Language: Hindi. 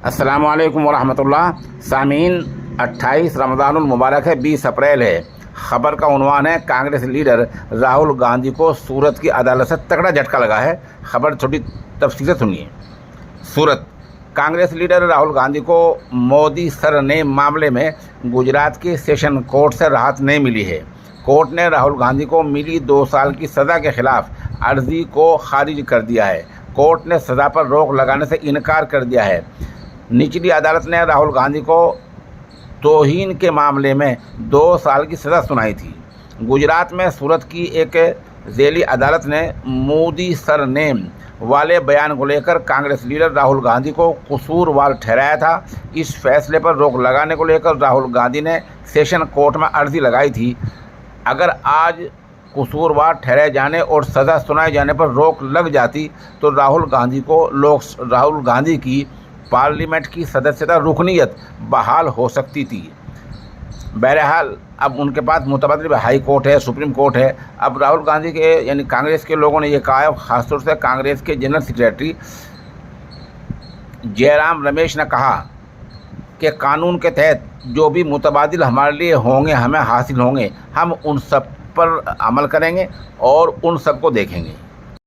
अस्सलामु अलैकुम वरहमतुल्लाह। सामीन, 28 रमज़ानुल मुबारक है, 20 अप्रैल है। ख़बर का उन्वान है, कांग्रेस लीडर राहुल गांधी को सूरत की अदालत से तगड़ा झटका लगा है। ख़बर थोड़ी तफसील से सुनिए। सूरत, कांग्रेस लीडर राहुल गांधी को मोदी सरनेम मामले में गुजरात के सेशन कोर्ट से राहत नहीं मिली है। कोर्ट ने राहुल गांधी को मिली 2 साल की सज़ा के खिलाफ अर्जी को खारिज कर दिया है। कोर्ट ने सज़ा पर रोक लगाने से इनकार कर दिया है। निचली अदालत ने राहुल गांधी को तौहीन के मामले में 2 साल की सज़ा सुनाई थी। गुजरात में सूरत की एक ज़ेली अदालत ने मोदी सरनेम वाले बयान को लेकर कांग्रेस लीडर राहुल गांधी को कसूरवार ठहराया था। इस फैसले पर रोक लगाने को लेकर राहुल गांधी ने सेशन कोर्ट में अर्जी लगाई थी। अगर आज कसूरवार ठहराए जाने और सज़ा सुनाए जाने पर रोक लग जाती तो राहुल गांधी की पार्लियामेंट की सदस्यता रुकनीयत बहाल हो सकती थी। बहरहाल अब उनके पास मुतबादिल हाई कोर्ट है, सुप्रीम कोर्ट है। अब राहुल गांधी के यानी कांग्रेस के लोगों ने ये कहा है, ख़ासतौर से कांग्रेस के जनरल सेक्रेटरी जयराम रमेश ने कहा कि कानून के तहत जो भी मुतबादिल हमारे लिए होंगे, हमें हासिल होंगे, हम उन सब पर अमल करेंगे और उन सब को देखेंगे।